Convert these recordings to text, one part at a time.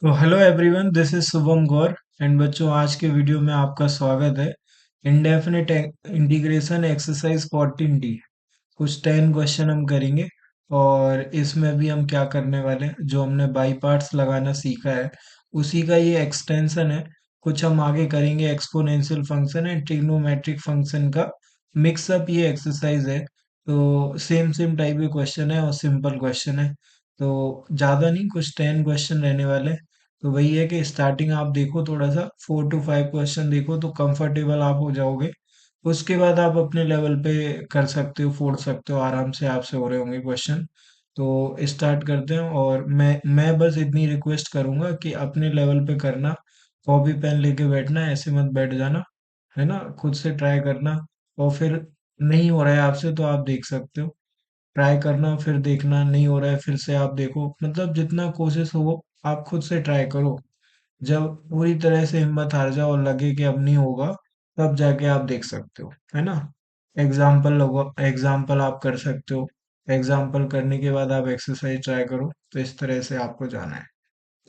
तो hello everyone, this is Shubham Gaur. And बच्चों, आज के वीडियो में आपका स्वागत है। इंडेफिनिट इंटीग्रेशन एक्सरसाइज 14D, कुछ 10 क्वेश्चन हम करेंगे। और इसमें भी हम क्या करने वाले हैं, जो हमने बाई पार्ट्स लगाना सीखा है उसी का ये एक्सटेंशन है। कुछ हम आगे करेंगे, exponential function and trigonometric function का मिक्सअप ये एक्सरसाइज है। तो सेम सेम टाइप के क्वेश्चन है और सिंपल क्वेश्चन है। तो ज़्यादा नहीं, कुछ 10 क्वेश्चन रहने वाले हैं। तो वही है कि स्टार्टिंग आप देखो, थोड़ा सा 4 to 5 क्वेश्चन देखो तो कंफर्टेबल आप हो जाओगे। उसके बाद आप अपने लेवल पे कर सकते हो, फोड़ सकते हो, आराम से आपसे हो रहे होंगे क्वेश्चन। तो स्टार्ट करते हैं। और मैं बस इतनी रिक्वेस्ट करूंगा कि अपने लेवल पे करना, कॉपी पेन लेके बैठना, ऐसे मत बैठ जाना, है ना। खुद से ट्राई करना। और फिर नहीं हो रहा है आपसे तो आप देख सकते हो, ट्राई करना, फिर देखना नहीं हो रहा है फिर से आप देखो, मतलब जितना कोशिश हो आप खुद से ट्राई करो। जब पूरी तरह से हिम्मत हार जाओ और लगे कि अब नहीं होगा, तब जाके आप देख सकते हो, है ना। एग्जाम्पल लोगो, एग्जाम्पल आप कर सकते हो। एग्जाम्पल करने के बाद आप एक्सरसाइज ट्राई करो। तो इस तरह से आपको जाना है।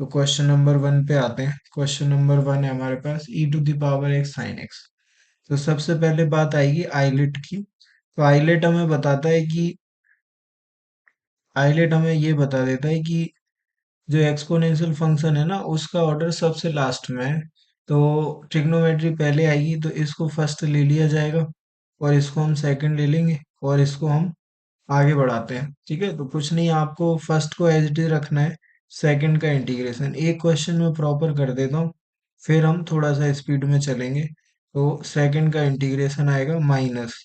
तो क्वेश्चन नंबर 1 पे आते हैं। क्वेश्चन नंबर 1 है हमारे पास e⁻x sin x। तो सबसे पहले बात आएगी आइलेट की। तो आइलेट हमें बताता है कि आइलेट हमें ये बता देता है कि जो एक्सपोनेंशियल फंक्शन है ना, उसका ऑर्डर सबसे लास्ट में है। तो ट्रिग्नोमेट्री पहले आएगी, तो इसको फर्स्ट ले लिया जाएगा और इसको हम सेकंड ले लेंगे और इसको हम आगे बढ़ाते हैं। ठीक है, तो कुछ नहीं, आपको फर्स्ट को एज इट इज रखना है, सेकंड का इंटीग्रेशन एक क्वेश्चन में प्रॉपर कर देता हूँ, फिर हम थोड़ा सा स्पीड में चलेंगे। तो सेकंड का इंटीग्रेशन आएगा माइनस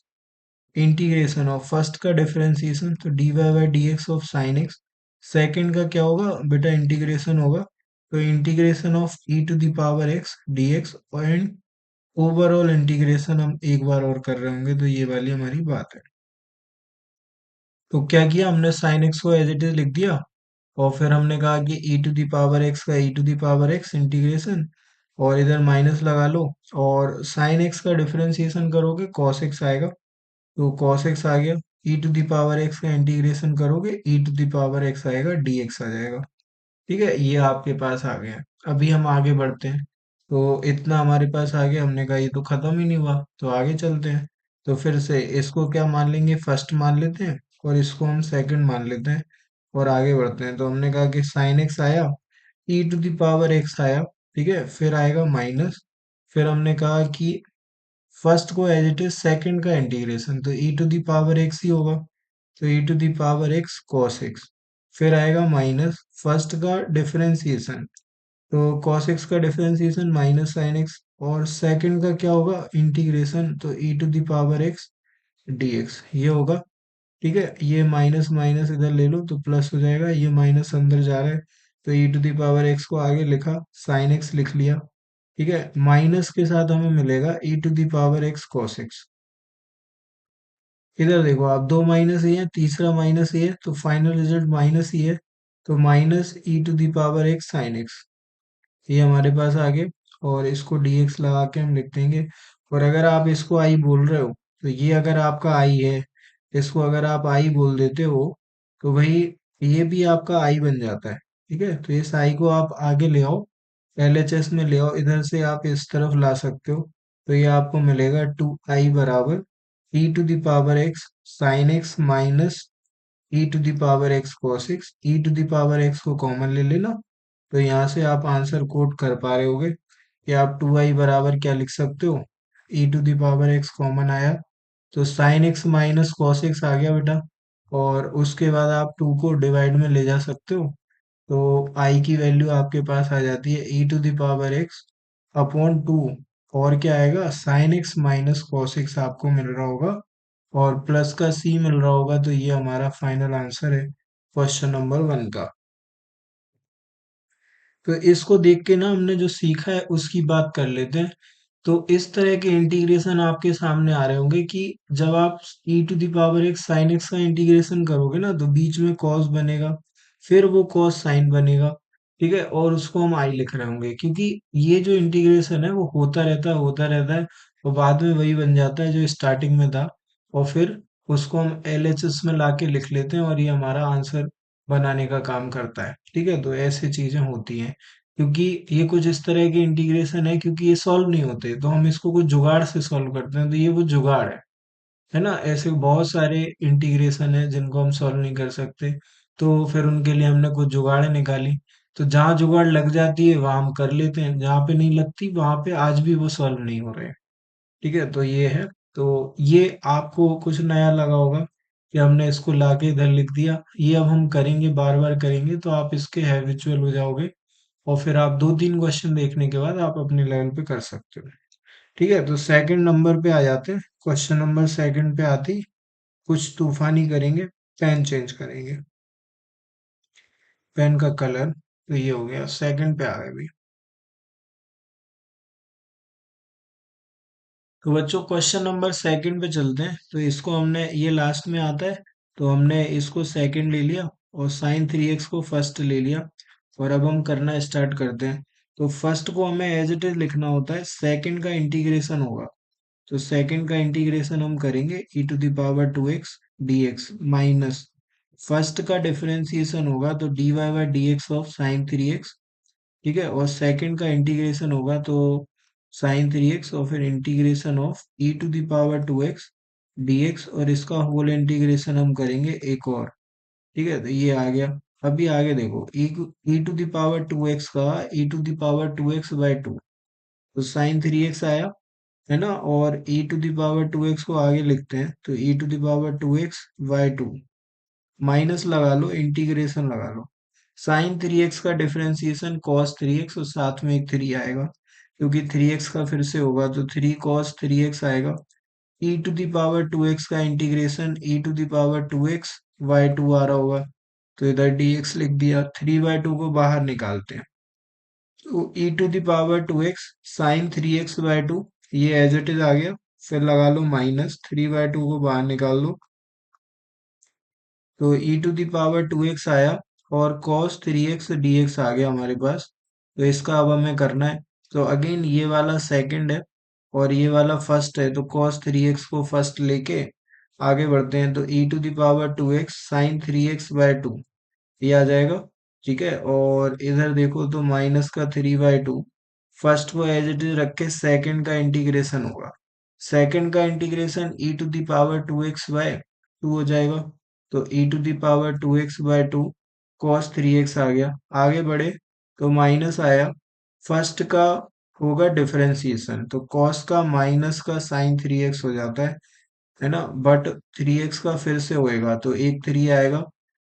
इंटीग्रेशन ऑफ फर्स्ट का डिफरेंशिएशन, तो dy/dx of sine x. Second का क्या होगा बेटा, इंटीग्रेशन होगा। तो integration of e⁻x dx and overall integration हम एक बार और कर रहे होंगे, तो ये वाली हमारी बात है। तो क्या किया हमने, साइन एक्स को एज इट इज लिख दिया और फिर हमने कहा कि e⁻x का e⁻x इंटीग्रेशन, और इधर माइनस लगा लो। और साइन एक्स का डिफरेंशिएशन करोगे कॉस एक्स आएगा, तो cos x आ गया। e⁻x का इंटीग्रेशन करोगे e⁻x आएगा, dx आ जाएगा। ठीक है, ये आपके पास आ गया। अभी हम आगे बढ़ते हैं। तो इतना हमारे पास आ गया, हमने कहा ये तो खत्म ही नहीं हुआ, तो आगे चलते हैं। तो फिर से इसको क्या मान लेंगे, फर्स्ट मान लेते हैं, और इसको हम सेकंड मान लेते हैं और आगे बढ़ते हैं। तो हमने कहा कि साइन एक्स आया, e⁻x आया, ठीक है, फिर आएगा माइनस। फिर हमने कहा कि फर्स्ट को एज इट इज, सेकंड का इंटीग्रेशन, तो e⁻x ही होगा, तो e⁻x cos x। फिर आएगा माइनस फर्स्ट का डिफरेंशिएशन, तो cos x का डिफरेंशिएशन माइनस साइन एक्स। और सेकंड का क्या होगा, इंटीग्रेशन, तो e⁻x dx ये होगा। ठीक है, ये माइनस माइनस इधर ले लो तो प्लस हो जाएगा, ये माइनस अंदर जा रहा है, तो e⁻x को आगे लिखा, साइन एक्स लिख लिया। ठीक है, माइनस के साथ हमें मिलेगा e⁻x cos x। इधर देखो आप, दो माइनस ही है, तीसरा माइनस ही है, तो फाइनल रिजल्ट माइनस ही है। तो माइनस e⁻x sin x ये हमारे पास आ गए। और इसको dx लगा के हम लिख देंगे। और अगर आप इसको आई बोल रहे हो, तो ये अगर आपका आई है, इसको अगर आप आई बोल देते हो, तो भाई ये भी आपका आई बन जाता है। ठीक है, तो इस आई को आप आगे ले आओ, एलएचएस में ले आओ, इधर से आप इस तरफ ला सकते हो। तो ये आपको मिलेगा 2i बराबर e⁻x sin x minus e⁻x cos x। e⁻x को कॉमन ले लेना, तो यहाँ से आप आंसर कोट कर पा रहे होगे कि आप 2i बराबर क्या लिख सकते हो, e⁻x कॉमन आया, तो sine x minus cos x आ गया बेटा। और उसके बाद आप 2 को डिवाइड में ले जा सकते हो, तो आई की वैल्यू आपके पास आ जाती है e⁻x अपॉन 2। और क्या आएगा, sign x minus cos x आपको मिल रहा होगा, और प्लस का सी मिल रहा होगा। तो ये हमारा फाइनल आंसर है क्वेश्चन नंबर 1 का। तो इसको देख के ना, हमने जो सीखा है उसकी बात कर लेते हैं। तो इस तरह के इंटीग्रेशन आपके सामने आ रहे होंगे कि जब आप e⁻x sin x का इंटीग्रेशन करोगे ना, तो बीच में cos बनेगा, फिर वो cos sin बनेगा। ठीक है, और उसको हम i लिख रहे होंगे, क्योंकि ये जो इंटीग्रेशन है वो होता रहता है, होता रहता है, और बाद में वही बन जाता है जो स्टार्टिंग में था। और फिर उसको हम एलएचएस में लाके लिख लेते हैं और ये हमारा आंसर बनाने का काम करता है। ठीक है, तो ऐसी चीजें होती हैं। क्योंकि ये कुछ इस तरह के इंटीग्रेशन है, क्योंकि ये सॉल्व नहीं होते तो हम इसको कुछ जुगाड़ से सॉल्व करते हैं, तो ये वो जुगाड़ है ना। ऐसे बहुत सारे इंटीग्रेशन है जिनको हम सॉल्व नहीं कर सकते, तो फिर उनके लिए हमने कुछ जुगाड़ निकाली। तो जहाँ जुगाड़ लग जाती है वहां हम कर लेते हैं, जहाँ पे नहीं लगती वहां पे आज भी वो सॉल्व नहीं हो रहे। ठीक है, तो ये है। तो ये आपको कुछ नया लगा होगा कि हमने इसको लाके इधर लिख दिया। ये अब हम करेंगे, बार बार करेंगे तो आप इसके हैबिचुअल हो जाओगे, और फिर आप दो तीन क्वेश्चन देखने के बाद आप अपने लेवल पे कर सकते हो। ठीक है, तो सेकंड नंबर पे आ जाते हैं। क्वेश्चन नंबर सेकंड पे आती ही कुछ तूफानी करेंगे, पेन चेंज करेंगे, पेन का कलर। तो ये हो गया, सेकंड पे आ गए भी। तो बच्चों क्वेश्चन नंबर सेकंड पे चलते हैं। तो इसको हमने, ये लास्ट में आता है, तो हमने इसको सेकंड ले लिया और साइन 3x को फर्स्ट ले लिया। और अब हम करना स्टार्ट करते हैं। तो फर्स्ट को हमें एज इट इज लिखना होता है, सेकंड का इंटीग्रेशन होगा। तो सेकंड का इंटीग्रेशन हम करेंगे e⁻²x dx माइनस फर्स्ट का डिफरेंशिएशन होगा तो dy/dx ऑफ साइन 3x। ठीक है, और सेकंड का इंटीग्रेशन होगा तो साइन 3x और फिर इंटीग्रेशन ऑफ e⁻²x dx, और इसका होल इंटीग्रेशन हम करेंगे एक और। ठीक है, तो ये आ गया। अभी आगे देखो, e⁻²x का e⁻²x/2, तो साइन 3x आया, है ना। और e⁻²x को आगे लिखते हैं तो e⁻²x/2 माइनस लगा लो, इंटीग्रेशन लगा लो। साइन 3x का डिफरेंशिएशन कॉस 3x, और साथ में एक 3 आएगा, क्योंकि 3x का फिर से होगा तो 3 कॉस 3x आएगा। e⁻²x का इंटीग्रेशन e⁻²x/2 आ रहा होगा, तो इधर dx लिख दिया। 3/2 को बाहर निकालते हैं, तो e⁻²x साइन 3x/2, ये एज इट इज आ गया। फिर लगा लो माइनस, 3/2 को बाहर निकाल लो, तो e⁻²x आया, और cos 3x dx आ गया हमारे पास। तो इसका अब हमें करना है। तो अगेन ये वाला सेकंड है और ये वाला फर्स्ट है, तो cos 3x को फर्स्ट लेके आगे बढ़ते हैं, तो e⁻²x साइन 3x/2 ये आ जाएगा। ठीक है, और इधर देखो तो माइनस का 3/2, फर्स्ट को एज इट इज रख के सेकंड का इंटीग्रेशन होगा। सेकंड का इंटीग्रेशन e⁻²x/2 हो जाएगा, तो e⁻²x/2 cos 3x आ गया। आगे बढ़े तो माइनस आया, फर्स्ट का होगा डिफरेंशिएशन, तो cos का माइनस का साइन 3x हो जाता है ना। बट 3x का फिर से होएगा तो एक 3 आएगा,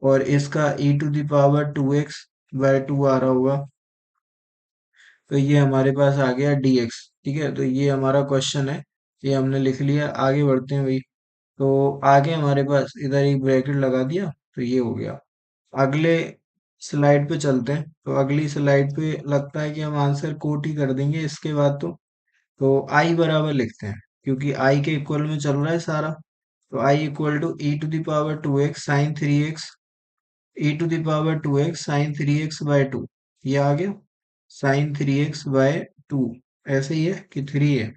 और इसका e⁻²x/2 आ रहा होगा, तो ये हमारे पास आ गया dx। ठीक है, तो ये हमारा क्वेश्चन है, ये हमने लिख लिया। आगे बढ़ते हैं भाई। तो आगे हमारे पास इधर एक ब्रैकेट लगा दिया, तो ये हो गया। अगले स्लाइड पे चलते हैं। तो अगली स्लाइड पे लगता है कि हम आंसर कोट ही कर देंगे इसके बाद। तो आई बराबर लिखते हैं, क्योंकि आई के इक्वल में चल रहा है सारा। तो I equal to e⁻²x sine 3x, e⁻²x sine 3x/2, ये आ गया। साइन 3x/2 ऐसे ही है कि 3 है?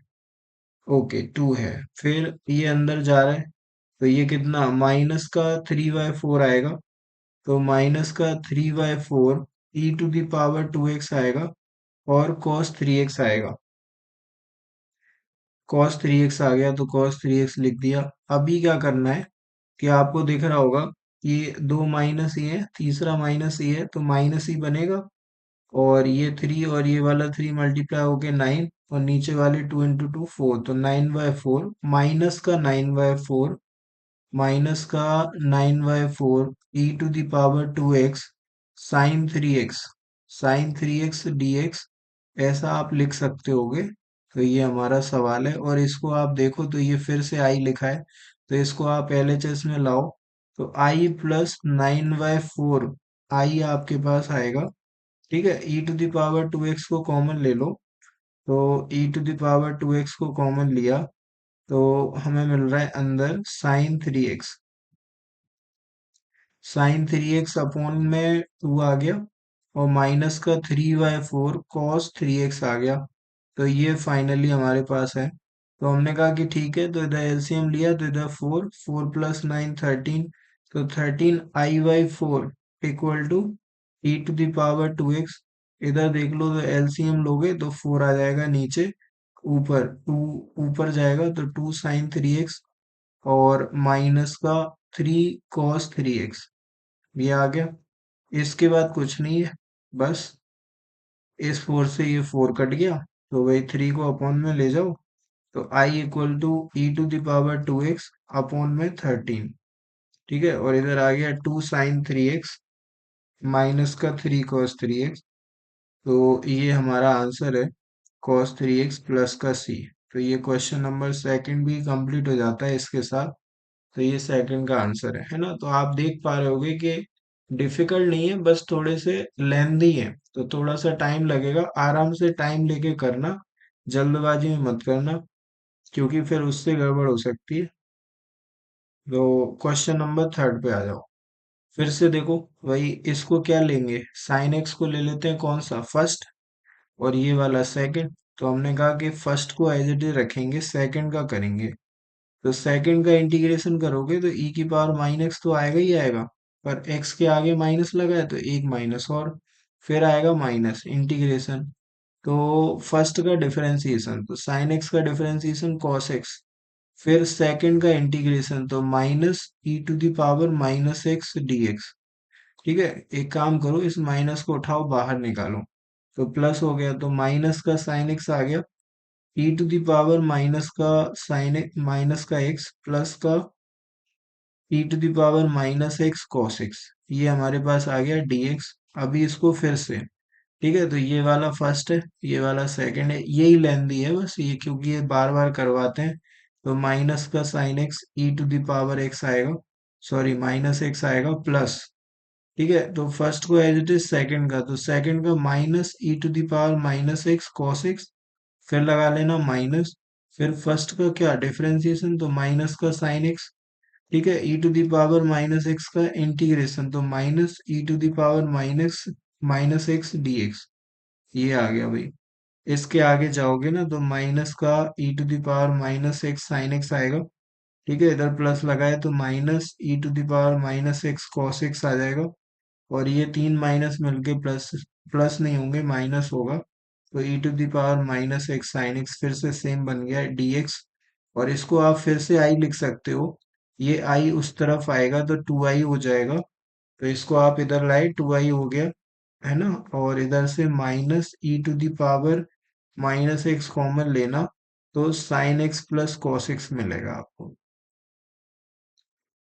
ओके, 2 है। फिर ये अंदर जा रहा है, तो ये कितना, माइनस का 3/4 आएगा, तो माइनस का 3/4 e⁻²x आएगा, और cos 3x आएगा। cos 3x आ गया, तो cos 3x लिख दिया। अभी क्या करना है कि आपको दिख रहा होगा कि दो माइनस ही है, तीसरा माइनस ही है, तो माइनस ही बनेगा। और ये 3 और ये वाला 3 मल्टीप्लाई होके 9, और नीचे वाले 2 इंटू 2 4, तो 9/4 माइनस का 9/4, माइनस का 9/4 e⁻²x sine 3x, sign 3x dx, ऐसा आप लिख सकते होगे। तो ये हमारा सवाल है, और इसको आप देखो तो ये फिर से आई लिखा है, तो इसको आप LHS में लाओ, तो आई प्लस 9/4 आई आपके पास आएगा। ठीक है, e⁻²x को कॉमन ले लो, तो e⁻²x को कॉमन लिया, तो हमें मिल रहा है अंदर sign 3x, sign 3x upon में 2 आ गया, और माइनस का 3/4 cos 3x आ गया। तो ये फाइनली हमारे पास है। तो हमने कहा कि ठीक है, तो इधर एलसीएम लिया, तो इधर 4, 4 प्लस 9 13, तो 13 I/4 इक्वल टू e⁻²x इधर देख लो तो एलसीएम लोगे तो 4 आ जाएगा नीचे, ऊपर 2 ऊपर जाएगा तो 2 sin 3x, और माइनस का 3 cos 3x, ये आ गया। इसके बाद कुछ नहीं है, बस इस 4 से ये 4 कट गया, तो वही 3 को अपॉन में ले जाओ, तो I equal to e⁻²x upon में 13। ठीक है, और इधर आ गया 2 sin 3x माइनस का 3 cos 3x, तो ये हमारा आंसर है cos 3x प्लस का c। तो ये क्वेश्चन नंबर सेकंड भी कंप्लीट हो जाता है इसके साथ। तो ये सेकंड का आंसर है ना। तो आप देख पा रहे होगे कि डिफिकल्ट नहीं है, बस थोड़े से लेंदी है, तो थोड़ा सा टाइम लगेगा, आराम से टाइम लेके करना, जल्दबाजी में मत करना, क्योंकि फिर उससे गड़बड़ हो सकती है। तो क्वेश्चन नंबर थर्ड पे आ जाओ। फिर से देखो, वही इसको क्या लेंगे, साइन एक्स को ले लेते हैं, कौन सा, फर्स्ट, और ये वाला सेकंड। तो हमने कहा कि फर्स्ट को एज इट इज रखेंगे, सेकंड का करेंगे। तो सेकंड का इंटीग्रेशन करोगे तो e⁻−x तो आएगा ही आएगा, पर x के आगे माइनस लगा है तो एक माइनस, और फिर आएगा माइनस इंटीग्रेशन। तो फर्स्ट का डिफरेंशिएशन, तो साइन एक्स का डिफरेंशिएशन कॉस एक्स, फिर सेकंड का इंटीग्रेशन तो -e⁻−x dx। ठीक है, एक काम करो, इस माइनस को उठाओ, बाहर निकालो, तो प्लस हो गया, तो माइनस का साइन एक्स आ गया, e⁻−x प्लस का e⁻−x cos x, ये हमारे पास आ गया dx। अभी इसको फिर से, ठीक है, तो ये वाला फर्स्ट है, ये वाला सेकंड है, यही लेंदी है बस ये, क्योंकि ये बार बार करवाते हैं। तो माइनस का साइन एक्स e⁻x आएगा, सॉरी माइनस एक्स आएगा, प्लस, ठीक है, तो फर्स्ट को एज इट इज सेकंड का, तो सेकंड का -e⁻−x cos x, फिर लगा लेना माइनस, फिर फर्स्ट का क्या डिफरेंशिएशन, तो माइनस का साइन एक्स, ठीक है, e⁻−x का इंटीग्रेशन, तो -e⁻−x ये आ गया भाई। इसके आगे जाओगे ना तो माइनस का e⁻−x साइन एक्स आएगा, ठीक है, इधर प्लस लगाए तो -e⁻−x cos x आ जाएगा, और ये तीन माइनस मिलके प्लस, प्लस नहीं होंगे, माइनस होगा, तो e⁻−x साइन एक्स फिर से सेम बन गया dx। और इसको आप फिर से आई लिख सकते हो, ये आई उस तरफ आएगा तो 2i हो जाएगा, तो इसको आप इधर लाए, 2i हो गया, है ना, और इधर से -e⁻−x कॉमन लेना, तो sine x plus cos x मिलेगा आपको,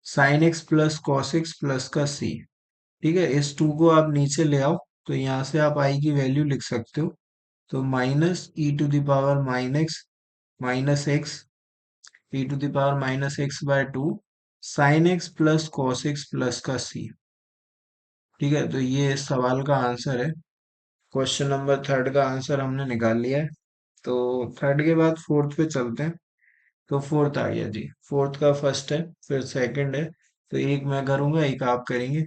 sine x plus cos x plus का c। ठीक है, इस 2 को आप नीचे ले आओ, तो यहाँ से आप i की वैल्यू लिख सकते हो, तो -e⁻−x e⁻−x/2 sine x plus cos x plus का c। ठीक है, तो ये इस सवाल का आंसर है। क्वेश्चन नंबर थर्ड का आंसर हमने निकाल लिया है। तो थर्ड के बाद फोर्थ पे चलते हैं। तो फोर्थ आ गया जी, फोर्थ का फर्स्ट है, फिर सेकंड है, तो एक मैं करूंगा, एक आप करेंगे।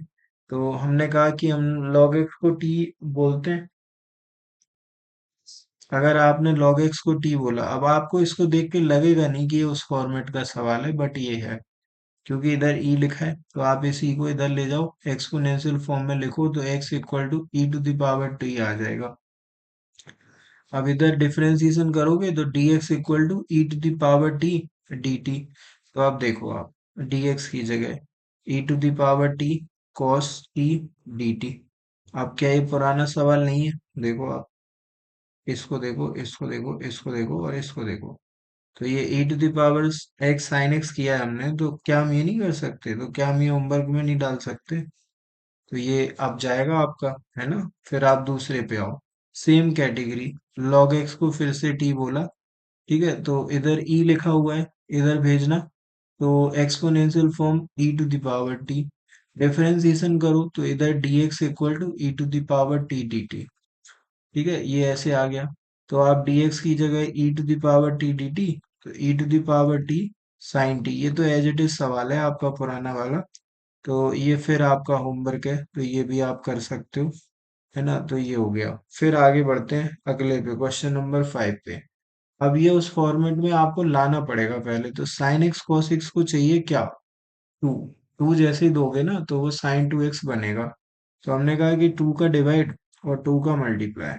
तो हमने कहा कि हम log x को t बोलते हैं। अगर आपने log x को t बोला, अब आपको इसको देख के लगेगा नहीं कि ये उस फॉर्मेट का सवाल है, बट ये है, क्योंकि इधर e लिखा है, तो आप इस e को इधर ले जाओ, एक्सपोनेंशियल फॉर्म में लिखो, तो x इक्वल टू e⁻t आ जाएगा। अब इधर डिफरेंशिएशन करोगे तो dx equal to e⁻t dt। तो आप देखो, आप dx की जगह e⁻t cos t dt। अब क्या ये पुराना सवाल नहीं है, देखो आप, इसको देखो, इसको देखो, इसको देखो, और इसको देखो, तो ये e⁻x sin x किया है हमने, तो क्या हम ये नहीं कर सकते, तो क्या हम ये होमवर्क में नहीं डाल सकते। तो ये अब जाएगा आपका, है ना। फिर आप दूसरे पे आओ, सेम कैटेगरी, log x को फिर से t बोला, ठीक है, तो इधर e लिखा हुआ है, इधर भेजना, तो एक्सपोनेंशियल फॉर्म e⁻t, डिफरेंशिएशन करो तो इधर dx equal to e⁻t dt। ठीक है, ये ऐसे आ गया, तो आप dx की जगह e⁻t dt, तो e⁻t sin t, ये तो एज इट इज सवाल है आपका पुराना वाला, तो ये फिर आपका होमवर्क है, तो ये भी आप कर सकते हो, है ना। तो ये हो गया, फिर आगे बढ़ते हैं अगले पे, क्वेश्चन नंबर 5 पे। अब ये उस फॉर्मेट में आपको लाना पड़ेगा पहले, तो साइन एक्स cos x को चाहिए क्या, 2, 2 जैसे ही दोगे ना तो वो sin 2x बनेगा। तो हमने कहा कि 2 का डिवाइड और 2 का मल्टीप्लाई।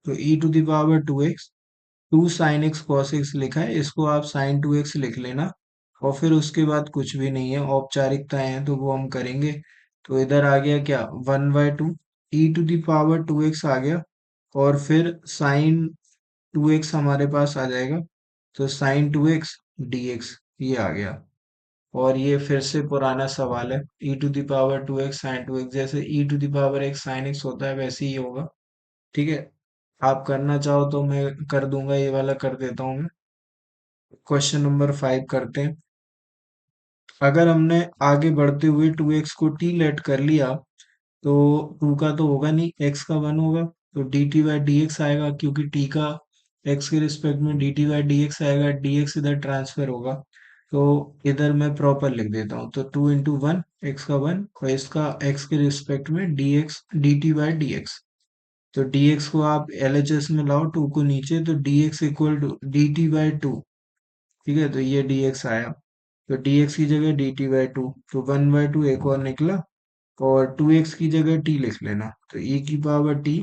तो e to the power 2x, 2 sine x cos x लिखा है, इसको आप साइन 2x लिख लेना। और फिर उसके बाद कुछ भी नहीं है, औपचारिकताएं हैं तो वो हम करेंगे। तो इधर आ गया क्या, 1/2 ई टू द पावर 2x आ गया। और फिर साइन 2x हमारे पास आ जाएगा, तो साइन 2x dx ये आ गया। और ये फिर से पुराना सवाल है, e to the power 2x sine 2x, जैसे e to the power x sine x होता है वैसे ही होगा। ठीक है, आप करना चाहो तो मैं कर दूंगा, ये वाला कर देता हूँ मैं। क्वेश्चन नंबर 5 करते हैं। अगर हमने आगे बढ़ते हुए 2x को t लेट कर लिया, तो 2 का तो होगा नहीं, x का 1 होगा, तो dt बाई डी एक्स आएगा, क्योंकि t का x के रिस्पेक्ट में dt बाई डी एक्स आएगा, dx इधर ट्रांसफर होगा। तो इधर मैं प्रॉपर लिख देता हूँ, तो 2 × 1 x का 1 और इसका x के रिस्पेक्ट में dx dt by D x. तो dx को आप LHS में लाओ, 2 को नीचे, तो dx equal to dt by 2। ठीक है, तो ये dx आया, तो dx की जगह dt बाई 2, तो 1/2 एक और निकला। और 2x की जगह t लिख लेना, तो e की पावर t,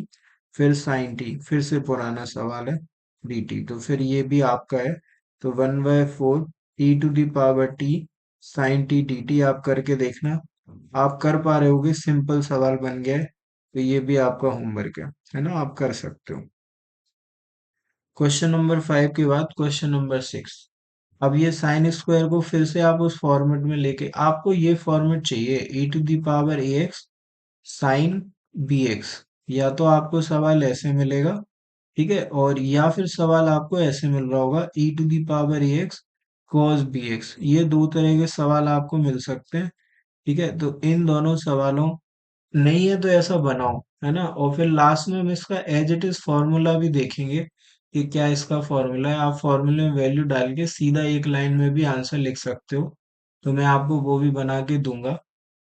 फिर साइन t, फिर से पुराना सवाल है dt, तो फिर ये भी आपका है। तो 1/4 e to the power t sine t dt, आप करके देखना, आप कर पा रहे होगे, सिंपल सवाल बन गया है। तो ये भी आपका होमवर्क है ना, आप कर सकते हो। क्वेश्चन नंबर 5 के बाद क्वेश्चन नंबर 6। अब ये साइन स्क्वायर को फिर से आप उस फॉर्मेट में लेके, आपको ये फॉर्मेट चाहिए, e to the power ax sine bx। या तो आपको सवाल ऐसे मिलेगा, ठीक है, और या फिर सवाल आपको ऐसे मिल रहा होगा, e to the power ax cos bx। ये दो तरह के सवाल आपको मिल सकते हैं। ठीक है, तो इन दोनों सवालों, नहीं है तो ऐसा बनाओ, है ना, और फिर लास्ट में हम इसका एज इट इज फॉर्मूला भी देखेंगे कि क्या इसका फॉर्मूला है। आप फॉर्मूले में वैल्यू डाल के सीधा एक लाइन में भी आंसर लिख सकते हो, तो मैं आपको वो भी बना के दूंगा।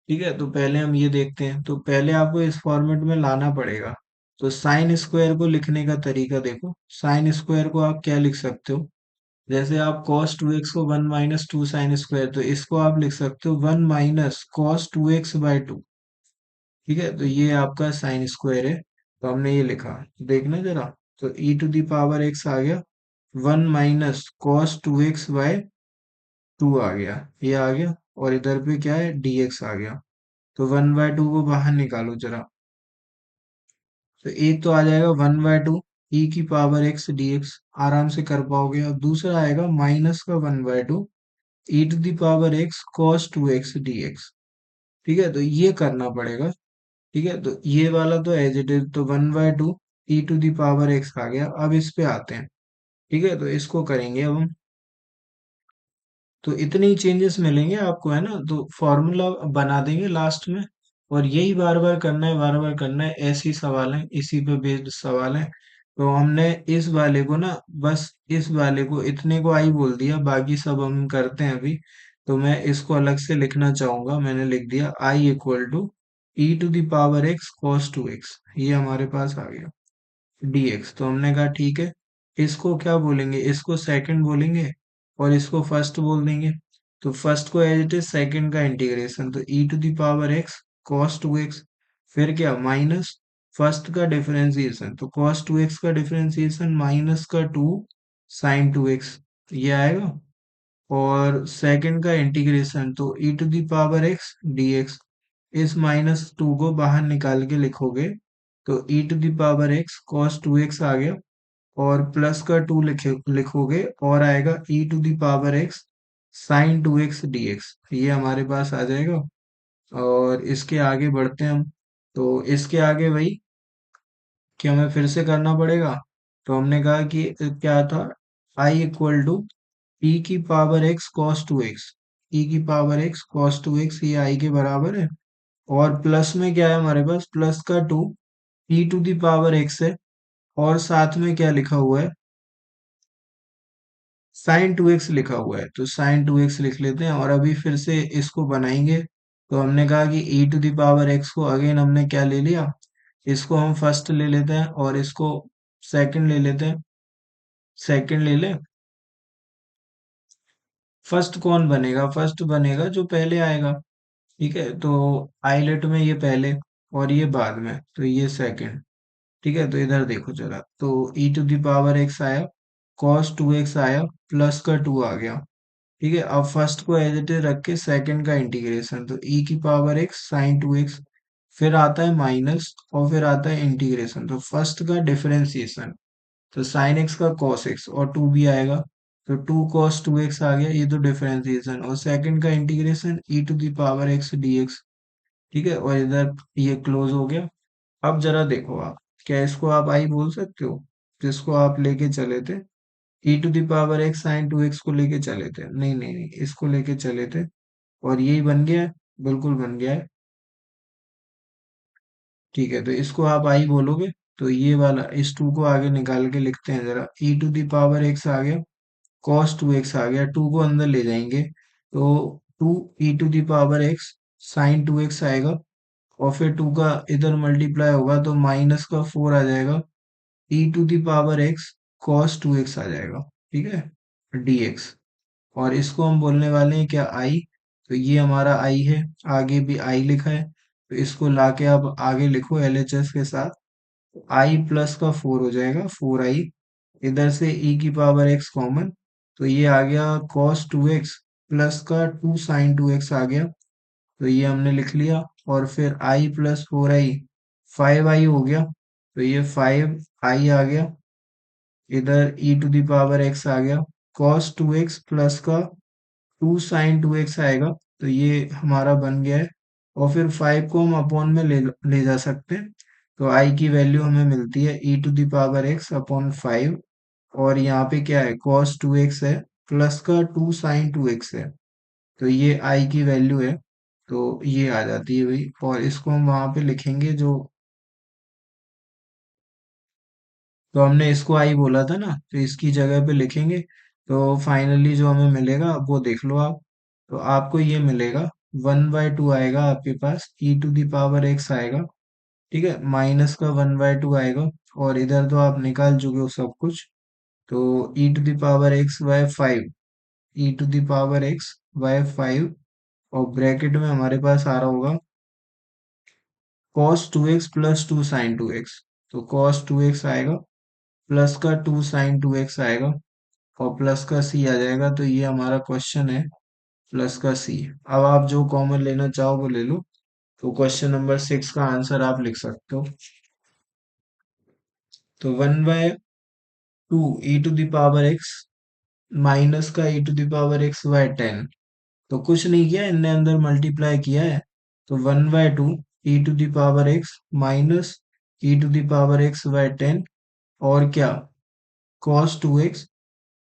ठीक है, तो पहले हम ये देखते हैं, तो पहले आपको इस फॉर्मेट में लाना पड़ेगा। तो साइन स्क्वायर को लिखने का तरीका देखो, साइन स्क्वायर को आप क्या लिख सकते हो, जैसे आप cos 2x को 1 - 2 साइन स्क्वायर, तो इसको आप लिख सकते हो 1 - cos 2x/2। ठीक है, तो ये आपका साइन स्क्वायर है, तो हमने ये लिखा, देखना जरा। तो e to the power x आ गया, 1 - cos 2x/2 आ गया, ये आ गया। और इधर पे क्या है, dx आ गया। तो 1/2 को बाहर निकालो जरा, तो एक तो आ जाएगा 1/2 e की पावर x dx, आराम से कर पाओगे। और दूसरा आएगा माइनस का 1/2 e to the power x cos 2x dx। ठीक है, तो ये करना पड़ेगा। ठीक है, तो ये वाला तो एज इट इज, तो 1/2 e to the power x आ गया। अब इस पे आते हैं, ठीक है, तो इसको करेंगे अब हम। तो इतने ही चेंजेस मिलेंगे आपको, है ना, तो फॉर्मूला बना देंगे लास्ट में। और यही बार बार करना है, बार बार करना है, ऐसे ही सवाल है, इसी पे बेस्ड सवाल है। तो हमने इस वाले को ना, बस इस वाले को इतने को आई बोल दिया, बाकी सब हम करते हैं अभी। तो मैं इसको अलग से लिखना चाहूंगा, मैंने लिख दिया I equal to e to the power x cos 2x, ये हमारे पास आ गया dx। तो हमने कहा ठीक है, इसको क्या बोलेंगे, इसको सेकंड बोलेंगे और इसको फर्स्ट बोल देंगे। तो फर्स्ट को एज इट इज, सेकंड का इंटीग्रेशन, तो e to the power x cos 2x, फिर क्या माइनस फर्स्ट का डिफरेंशिएशन, तो cos 2x का डिफरेंशिएशन माइनस का 2 sin 2x, ये आएगा। और सेकंड का इंटीग्रेशन, तो e to the power x dx, इस -2 को बाहर निकाल के लिखोगे, तो e to the power x cos 2x आ गया। और प्लस का 2 लिखोगे और आएगा e to the power x sin 2x dx, ये हमारे पास आ जाएगा। और इसके आगे बढ़ते हैं हम, तो इसके आगे वही कि हमें फिर से करना पड़ेगा। तो हमने कहा कि क्या था, i इक्वल टू e की power x cos 2x, e की पावर x cos 2x, ये i के बराबर है। और प्लस में क्या है हमारे पास, प्लस का 2 e to the power x है। और साथ में क्या लिखा हुआ है, साइन 2x लिखा हुआ है, तो साइन 2x लिख लेते हैं। और अभी फिर से इसको बनाएंगे, तो हमने कहा कि e to the power x को अगेन हमने क्या ले लिया, इसको हम फर्स्ट ले लेते हैं और इसको सेकंड ले लेते हैं। सेकंड ले लें, फर्स्ट कौन बनेगा, फर्स्ट बनेगा जो पहले आएगा। ठीक है, तो आइलेट में ये पहले, और ये बाद में, तो ये सेकंड। ठीक है, तो इधर देखो जरा, तो e to the power x आया, कॉस टू एक्स आया, प्लस का टू आ गया। ठीक है, अब फर्स्ट को एज इट इज रख के सेकंड का इंटीग्रेशन, तो ई की power x sine two x, फिर आता है माइनस, और फिर आता है इंटीग्रेशन, तो फर्स्ट का डिफरेंशिएशन, तो साइन एक्स का कॉस एक्स, और टू भी आएगा, तो टू कॉस टू एक्स आ गया, ये तो डिफरेंशिएशन, और सेकंड का integration e to the power x d x. ठीक है, और इधर ये क्लोज हो गया। अब जरा देखो आप, क्या इसको आप आई बोल सकते हो, जिसको आप लेके चले थे, e to the power x sine two x को लेके चले थे, नहीं नहीं नहीं, इसको लेके चले थे, और यही बन गया है, बिल्कुल बन गया है। ठीक है, तो इसको आप आई बोलोगे, तो ये वाला इस टू को आगे निकाल के लिखते हैं जरा, ई टू द पावर एक्स आ गया, कॉस टू एक्स आ गया, टू को अंदर ले जाएंगे, तो two e to the power x sine two x आएगा, और फिर टू का इधर मल्टीप्लाई होगा तो माइनस का फोर आ जाएगा, e to the power x cos two x आ जाएगा। ठीक है, डी एक्स, और इसको हम बोलने वाले हैं क्या, आई। तो ये हमारा आई है, आगे भी आई लिखा है, तो इसको लाके आप आगे लिखो एलएचएस के साथ, आई प्लस का फोर हो जाएगा, फोर आई, इधर से ई की पावर एक्स कॉमन, तो ये आ गया कॉस टू एक्स प्लस का टू साइन टू एक्स आ गया, तो ये हमने लिख लिया, और फिर आई प्लस फोर आई, फाइव आई हो गया, तो ये फाइव आई आ गया, इधर ई टू द पावर एक्स आ गया, कॉस टू एक्स प्लस का टू साइन टू एक्स आएगा, तो ये हमारा बन गया है, और फिर फाइव को हम अपॉन में ले जा सकते हैं, तो आई की वैल्यू हमें मिलती है e to the power x upon five, और यहाँ पे क्या है, कॉस टू एक्स है, प्लस का टू साइन टू एक्स है, तो ये आई की वैल्यू है, तो ये आ जाती है भाई, और इसको हम वहां पे लिखेंगे जो, तो हमने इसको आई बोला था ना, तो इसकी जगह पे लिखेंगे, तो फाइनली जो हमें मिलेगा वो देख लो आप, तो आपको ये मिलेगा, वन बाय टू आएगा आपके पास, ई टू द पावर एक्स आएगा, ठीक है, माइनस का वन बाय टू आएगा, और इधर तो आप निकाल चुके हो सब कुछ, तो e to the power x by five, e to the power x by five, और ब्रैकेट में हमारे पास आ रहा होगा cos two x plus two sine two x, तो cos टू एक्स आएगा, प्लस का टू साइन टू एक्स आएगा, और प्लस का सी आ जाएगा, तो ये हमारा क्वेश्चन है, प्लस का सी। अब आप जो कॉमन लेना चाहो वो ले लो, तो क्वेश्चन नंबर 6 का आंसर आप लिख सकते हो, तो one by two e to the power x minus का e to the power x by ten, तो कुछ नहीं किया, इनने अंदर मल्टीप्लाई किया है, तो one by two e to the power x minus e to the power x by ten, और क्या, cos two x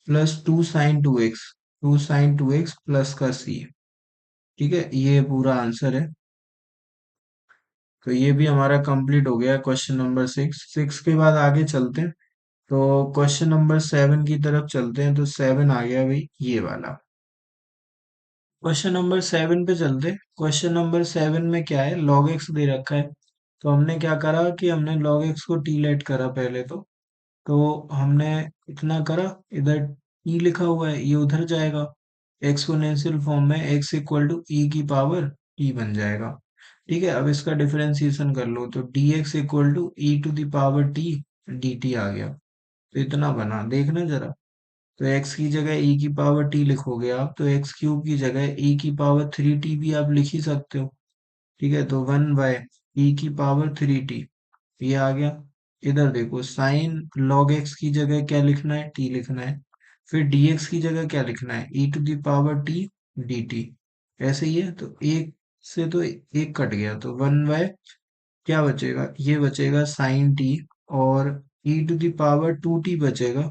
plus two sine two x, to sine two x plus का सी। ठीक है, ये पूरा आंसर है, तो ये भी हमारा कंप्लीट हो गया क्वेश्चन नंबर 6। 6 के बाद आगे चलते हैं, तो क्वेश्चन नंबर 7 की तरफ चलते हैं, तो 7 आ गया भाई ये वाला, क्वेश्चन नंबर 7 पे चलते हैं। क्वेश्चन नंबर 7 में क्या है, log x दे रखा है, तो हमने क्या करा कि हमने log x को t लेट करा पहले, तो हमने इतना करा, इधर t लिखा हुआ है, ये उधर जाएगा, एक्सपोनेंशियल फॉर्म में x इक्वल टू e की पावर t बन जाएगा। ठीक है, अब इसका डिफरेंशिएशन कर लो, तो dx equal to e to the power t dt आ गया, तो इतना बना, देखना जरा, तो x की जगह e की पावर t लिखोगे आप, तो एक्स क्यूब की जगह e की पावर थ्री टी भी आप लिख ही सकते हो। ठीक है, तो वन बाय e की पावर थ्री टी, ये आ गया। इधर देखो, साइन log x की जगह क्या लिखना है, t लिखना है, फिर dx की जगह क्या लिखना है, e to the power t dt, ऐसे ही है, तो एक से तो एक कट गया, तो वन बाय क्या बचेगा, ये बचेगा साइन t, और e to the power two t बचेगा,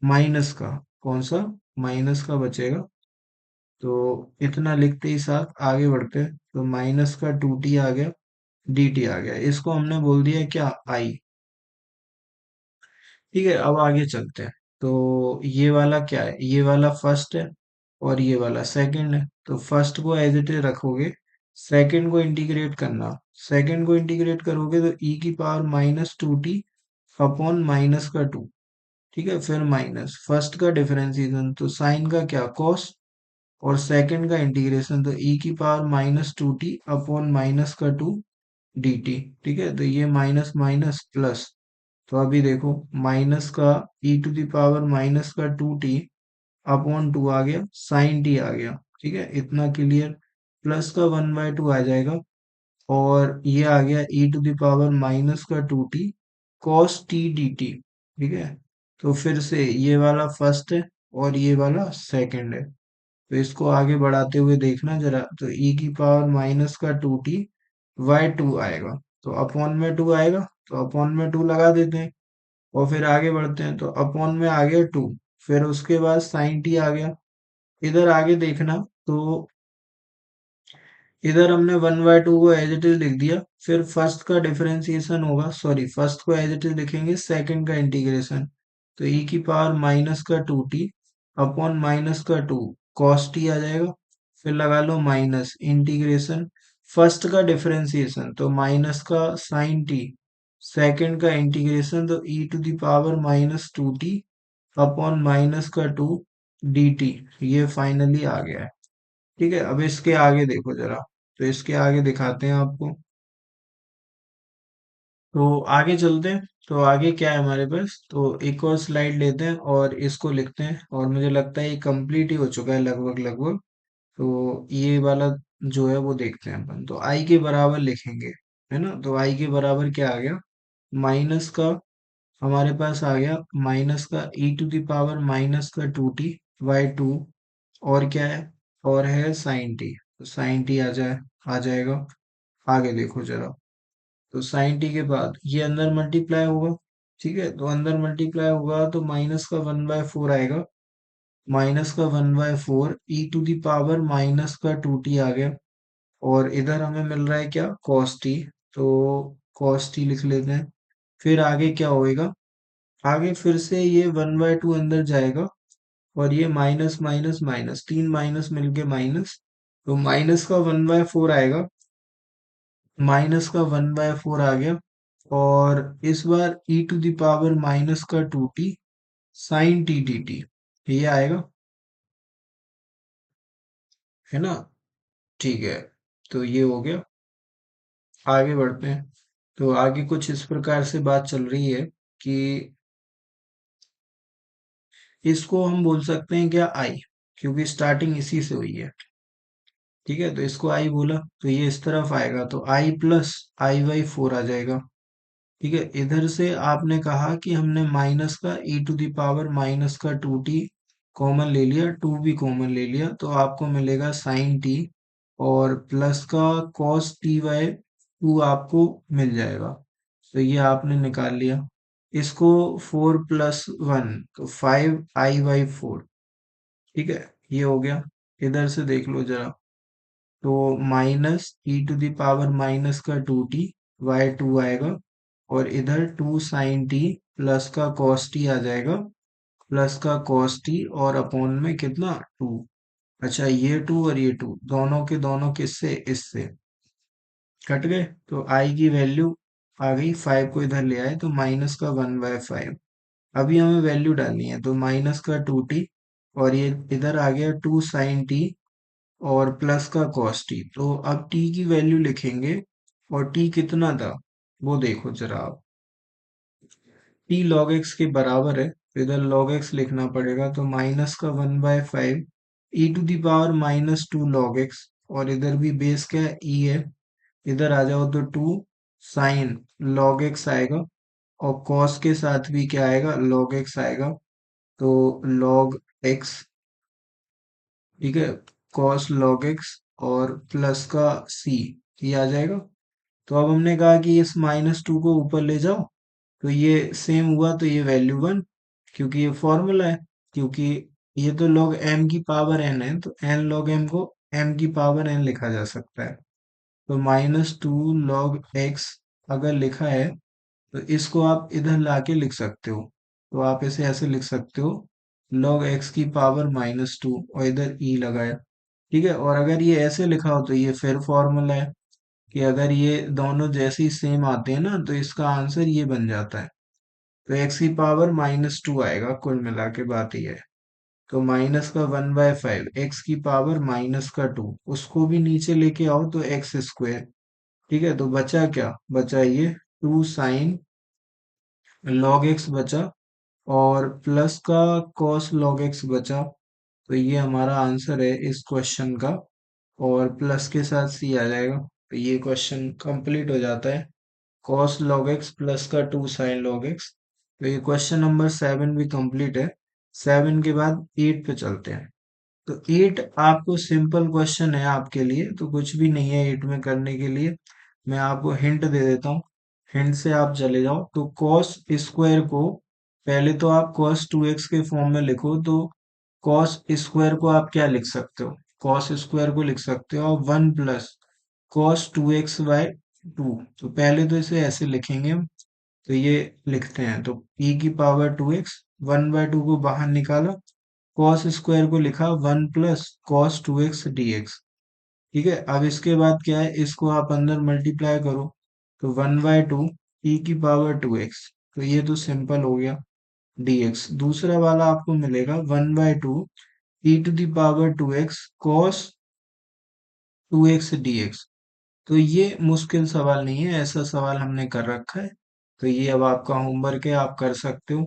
माइनस का, कौन सा, माइनस का बचेगा, तो इतना लिखते ही साथ आगे बढ़ते हैं, तो माइनस का टू टी आ गया, डी टी आ गया, इसको हमने बोल दिया क्या, आई। ठीक है, अब आगे चलते हैं, तो ये वाला क्या है, ये वाला फर्स्ट है, और ये वाला सेकंड है, तो फर्स्ट को एज इट इज रखोगे, सेकंड को इंटीग्रेट करना, सेकंड को इंटीग्रेट करोगे तो ई की power minus two T upon minus का टू, ठीक है, फिर माइनस फर्स्ट का डिफरेंशिएशन, तो साइन का क्या, कॉस, और सेकंड का इंटीग्रेशन, तो ई की power minus two T upon minus का टू डी टी। ठीक है, तो ये माइनस माइनस प्लस, तो अभी देखो माइनस का e to the power minus का 2t अपॉन 2 आ गया, साइन टी आ गया। ठीक है, इतना क्लियर। प्लस का 1/2 आ जाएगा, और ये आ गया ई टू द पावर माइनस का 2t cos T D T. ठीक है, तो फिर से ये वाला फर्स्ट है और ये वाला सेकंड है, तो इसको आगे बढ़ाते हुए देखना जरा, तो ई की पावर माइनस का 2t/2 आएगा, तो अपॉन में 2 आएगा, तो अपॉन में 2 लगा देते हैं और फिर आगे बढ़ते हैं, तो अपॉन में आ गया 2, फिर उसके बाद साइन टी आ गया। इधर आगे देखना, तो इधर हमने 1/2 को एज इट इज लिख दिया, फिर फर्स्ट का डिफरेंशिएशन होगा, सॉरी फर्स्ट को एज इट इज लिखेंगे, सेकंड का इंटीग्रेशन, तो ई की पावर माइनस का 2t अपॉन माइनस का 2 कॉस टी आ जाएगा, फिर लगा लो माइनस इंटीग्रेशन फर्स्ट का डिफरेंशिएशन, तो माइनस का साइन टी, सेकंड का इंटीग्रेशन, तो e to the power minus 2t upon minus का 2 dt, ये फाइनली आ गया है। ठीक है, अब इसके आगे देखो जरा, तो इसके आगे दिखाते हैं आपको, तो आगे चलते हैं। तो आगे क्या है हमारे पास, तो एक और स्लाइड लेते हैं और इसको लिखते हैं, और मुझे लगता है ये कंप्लीट ही हो चुका है लगभग लगभग। तो ये वाला जो है वो देखते हैं अपन, तो आई के बराबर लिखेंगे, है ना, तो आई के बराबर क्या आ गया, माइनस का, हमारे पास आ गया माइनस का e to the power minus का 2t/2, और क्या है, और है साइन टी, तो साइन टी आ जाएगा। आगे देखो जरा, तो साइन टी के बाद ये अंदर मल्टीप्लाई होगा। ठीक है, तो अंदर मल्टीप्लाई होगा तो माइनस का 1/4 आएगा, माइनस का 1/4 ई टू द पावर माइनस का 2t आ गया, और इधर हमें मिल रहा है क्या, कॉस टी, तो कॉस टी लिख लेते हैं। फिर आगे क्या होएगा, आगे फिर से ये 1/2 अंदर जाएगा, और ये माइनस माइनस माइनस, तीन माइनस मिलके माइनस, तो माइनस का 1/4 आएगा, माइनस का 1/4 आ गया, और इस बार ई टू द पावर माइनस का 2t sign T D T, ये आएगा, है ना। ठीक है, तो ये हो गया। आगे बढ़ते हैं, तो आगे कुछ इस प्रकार से बात चल रही है कि इसको हम बोल सकते हैं क्या, आई, क्योंकि स्टार्टिंग इसी से हुई है। ठीक है, तो इसको आई बोला, तो ये इस तरफ आएगा, तो आई प्लस i/4 आ जाएगा। ठीक है, इधर से आपने कहा कि हमने माइनस का e to the power minus का 2t कॉमन ले लिया, 2 भी कॉमन ले लिया, तो आपको मिलेगा साइन टी, और प्लस का कॉस t/2 आपको मिल जाएगा, तो ये आपने निकाल लिया। इसको 4+1, तो 5i/4। ठीक है, ये हो गया। इधर से देख लो जरा, तो minus e to the power minus का 2t/2 आएगा, और इधर 2 साइन टी प्लस का कॉस टी आ जाएगा, प्लस का कॉस टी, और अपॉन में कितना, 2। अच्छा, ये 2 और ये 2 दोनों के दोनों किससे, इससे कट गए, तो आई की वैल्यू आ गई, 5 को इधर ले आए, तो माइनस का 1/5। अभी हमें वैल्यू डालनी है, तो माइनस का 2t, और ये इधर आ गया 2 साइन टी और प्लस का कॉस टी, तो अब टी की वैल्यू लिखेंगे, और टी कितना था वो देखो जरा आप, टी लॉग एक्स के बराबर है, तो इधर लॉग एक्स लिखना पड़ेगा, तो माइनस का 1/5 e to the power -2 log x, और इधर भी बेस क्या है, ई है, इधर आ जाओ तो 2 साइन लॉग एक्स आएगा, और कॉस के साथ भी क्या आएगा, लॉग एक्स आएगा, तो लॉग एक्स। ठीक है, कॉस लॉग एक्स और प्लस का सी, ये आ जाएगा। तो अब हमने कहा कि इस -2 को ऊपर ले जाओ, तो ये सेम हुआ, तो ये वैल्यू 1, क्योंकि ये फॉर्मूला है, क्योंकि ये तो log m की पावर n है, तो n log m को m की पावर n लिखा जा सकता है, तो -2 log x अगर लिखा है, तो इसको आप इधर लाके लिख सकते हो, तो आप इसे ऐसे लिख सकते हो, log x की पावर -2, और इधर e लगाया। ठीक है, और अगर ये ऐसे लिखा हो, तो ये फिर फॉर्मूला है कि अगर ये दोनों जैसे ही सेम आते हैं ना, तो इसका आंसर ये बन जाता है, तो x की पावर -2 आएगा, कुल मिला के बात ये है। तो माइनस का 1/5 एक्स की पावर माइनस का 2, उसको भी नीचे लेके आओ, तो एक्स स्क्वायर, ठीक है, तो बचा क्या, बचा ये 2 sin log x बचा, और प्लस का cos log x बचा। तो ये हमारा आंसर है इस क्वेश्चन का, और प्लस के साथ सी आ जाएगा, तो ये क्वेश्चन कंप्लीट हो जाता है। cos log x प्लस का 2 sin log x। तो ये क्वेश्चन नंबर 7 भी कंप्लीट है। 7 के बाद 8 पे चलते हैं। तो 8 आपको सिंपल क्वेश्चन है आपके लिए, तो कुछ भी नहीं है 8 में करने के लिए। मैं आपको हिंट दे देता हूँ, हिंट से आप चले जाओ। तो cos स्क्वायर को पहले तो आप cos 2x के फॉर्म में लिखो, तो cos स्क्वायर को आप क्या लिख सकते हो, cos स्क्वायर को लिख सकते हो 1 + cos 2x/2। तो पहले तो इसे ऐसे लिखेंगे हम, तो ये लिखते हैं, तो e⁻²x, 1/2 को बाहर निकाला, कॉस स्क्वायर को लिखा 1 + cos 2x dx। ठीक है, अब इसके बाद क्या है, इसको आप अंदर मल्टीप्लाई करो, तो 1/2 e⁻²x। तो ये तो सिंपल हो गया dx। दूसरा वाला आपको मिलेगा 1/2 e⁻²x cos 2x dx। तो ये मुश्किल सवाल नहीं है, ऐसा सवाल हमने कर रखा है। तो ये अब आपका होमवर्क है, आप कर सकते हो,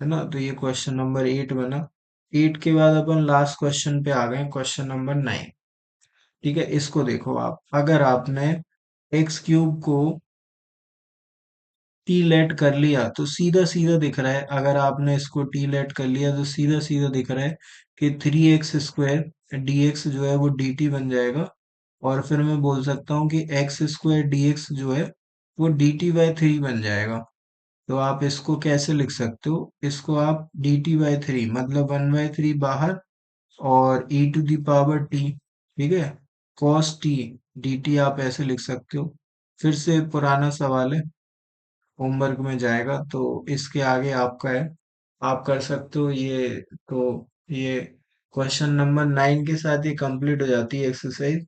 है ना। तो ये क्वेश्चन नंबर 8 बना। 8 के बाद अपन लास्ट क्वेश्चन पे आ गए, क्वेश्चन नंबर 9। ठीक है, इसको देखो आप, अगर आपने x³ को टी लेट कर लिया तो सीधा सीधा दिख रहा है, अगर आपने इसको टी लेट कर लिया तो सीधा सीधा दिख रहा है कि 3x² dx जो है वो dt बन जाएगा। और फिर मैं बोल सकता हूँ कि x² dx जो है वो dt/3 बन जाएगा। तो आप इसको कैसे लिख सकते हो, इसको आप dt/3 मतलब 1/3 बाहर, और e⁻t, ठीक है, cos t dt आप ऐसे लिख सकते हो। फिर से पुराना सवाल है, होमवर्क में जाएगा, तो इसके आगे आपका है, आप कर सकते हो ये। तो ये क्वेश्चन नंबर 9 के साथ ही कंप्लीट हो जाती है एक्सरसाइज।